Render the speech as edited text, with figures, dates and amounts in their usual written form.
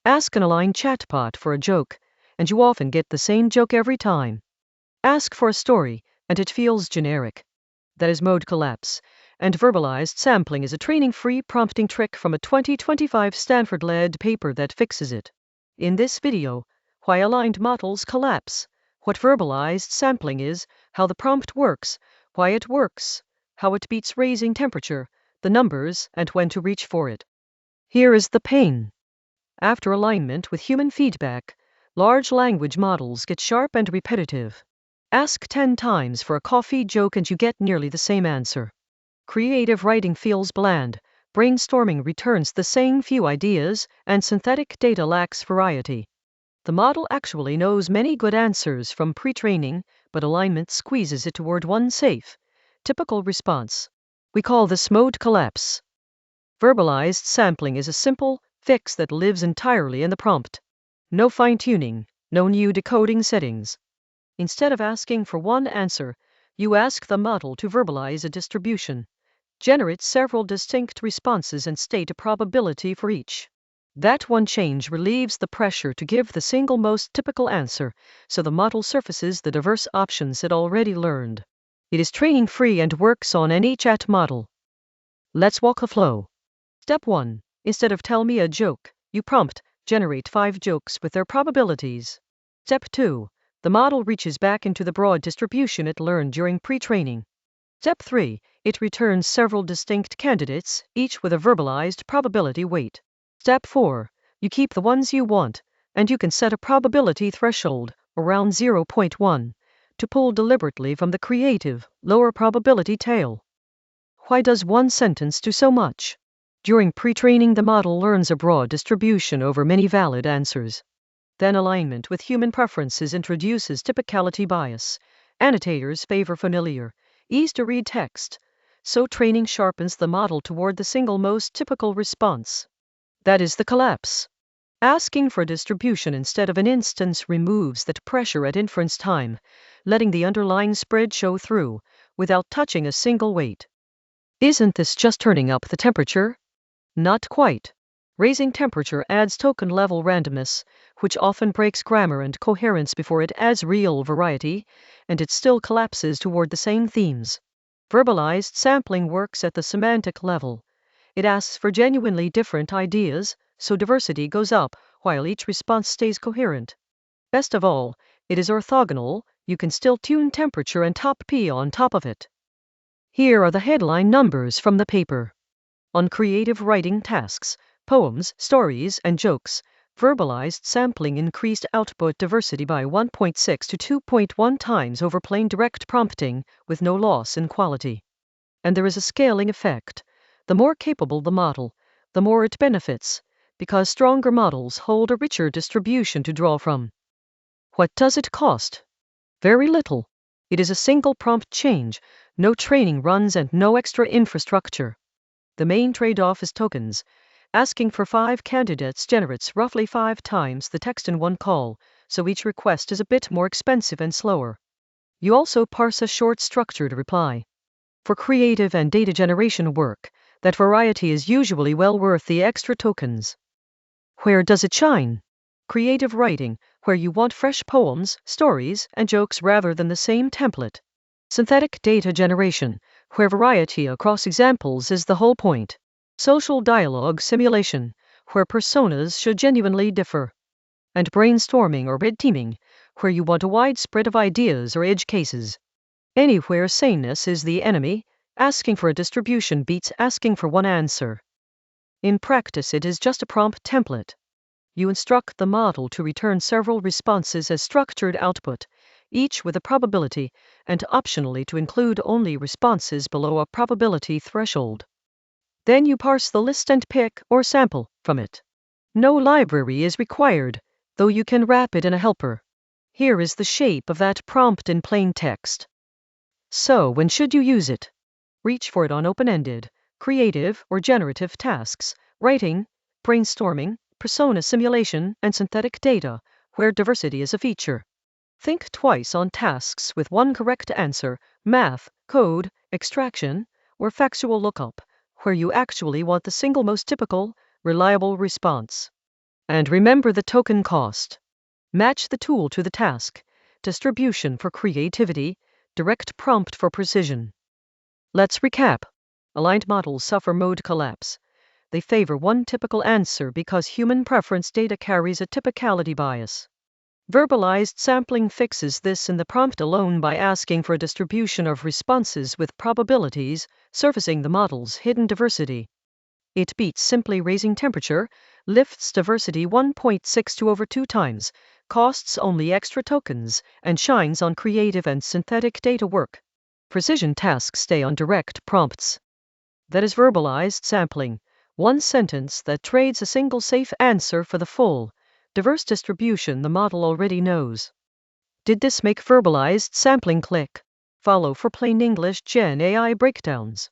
Ask an aligned chatbot for a joke, and you often get the same joke every time. Ask for a story, and it feels generic. That is mode collapse, and verbalized sampling is a training-free prompting trick from a 2025 Stanford-led paper that fixes it. In this video, why aligned models collapse, what verbalized sampling is, how the prompt works, why it works, how it beats raising temperature, the numbers, and when to reach for it. Here is the pain. After alignment with human feedback, large language models get sharp and repetitive. Ask 10 times for a coffee joke and you get nearly the same answer. Creative writing feels bland, brainstorming returns the same few ideas, and synthetic data lacks variety. The model actually knows many good answers from pre-training, but alignment squeezes it toward one safe, typical response. We call this mode collapse. Verbalized sampling is a simple fix that lives entirely in the prompt. No fine-tuning, no new decoding settings. Instead of asking for one answer, you ask the model to verbalize a distribution. Generate several distinct responses and state a probability for each. That one change relieves the pressure to give the single most typical answer, so the model surfaces the diverse options it already learned. It is training-free and works on any chat model. Let's walk the flow. Step 1. Instead of tell me a joke, you prompt, generate 5 jokes with their probabilities. Step 2. The model reaches back into the broad distribution it learned during pre-training. Step 3. It returns several distinct candidates, each with a verbalized probability weight. Step 4. You keep the ones you want, and you can set a probability threshold, around 0.1, to pull deliberately from the creative, lower probability tail. Why does one sentence do so much? During pre-training, the model learns a broad distribution over many valid answers. Then alignment with human preferences introduces typicality bias. Annotators favor familiar, easy-to-read text, so training sharpens the model toward the single most typical response. That is the collapse. Asking for distribution instead of an instance removes that pressure at inference time, letting the underlying spread show through, without touching a single weight. Isn't this just turning up the temperature? Not quite. Raising temperature adds token-level randomness, which often breaks grammar and coherence before it adds real variety, and it still collapses toward the same themes. Verbalized sampling works at the semantic level. It asks for genuinely different ideas, so diversity goes up, while each response stays coherent. Best of all, it is orthogonal. You can still tune temperature and top P on top of it. Here are the headline numbers from the paper. On creative writing tasks, poems, stories, and jokes, verbalized sampling increased output diversity by 1.6 to 2.1 times over plain direct prompting, with no loss in quality. And there is a scaling effect. The more capable the model, the more it benefits, because stronger models hold a richer distribution to draw from. What does it cost? Very little. It is a single prompt change, no training runs and no extra infrastructure. The main trade-off is tokens. Asking for 5 candidates generates roughly 5 times the text in one call, so each request is a bit more expensive and slower. You also parse a short structured reply. For creative and data generation work, that variety is usually well worth the extra tokens. Where does it shine? Creative writing, where you want fresh poems, stories, and jokes rather than the same template. Synthetic data generation, where variety across examples is the whole point. Social dialogue simulation, where personas should genuinely differ. And brainstorming or red teaming, where you want a wide spread of ideas or edge cases. Anywhere saneness is the enemy, asking for a distribution beats asking for one answer. In practice, it is just a prompt template. You instruct the model to return several responses as structured output, each with a probability, and optionally to include only responses below a probability threshold. Then you parse the list and pick or sample from it. No library is required, though you can wrap it in a helper. Here is the shape of that prompt in plain text. So, when should you use it? Reach for it on open-ended, creative, or generative tasks, writing, brainstorming, persona simulation, and synthetic data, where diversity is a feature. Think twice on tasks with one correct answer, math, code, extraction, or factual lookup, where you actually want the single most typical, reliable response. And remember the token cost. Match the tool to the task. Distribution for creativity, direct prompt for precision. Let's recap. Aligned models suffer mode collapse. They favor one typical answer because human preference data carries a typicality bias. Verbalized sampling fixes this in the prompt alone by asking for a distribution of responses with probabilities, surfacing the model's hidden diversity. It beats simply raising temperature, lifts diversity 1.62 over 2 times, costs only extra tokens, and shines on creative and synthetic data work. Precision tasks stay on direct prompts. That is verbalized sampling, one sentence that trades a single safe answer for the full, diverse distribution the model already knows. Did this make verbalized sampling click? Follow for plain English Gen AI breakdowns.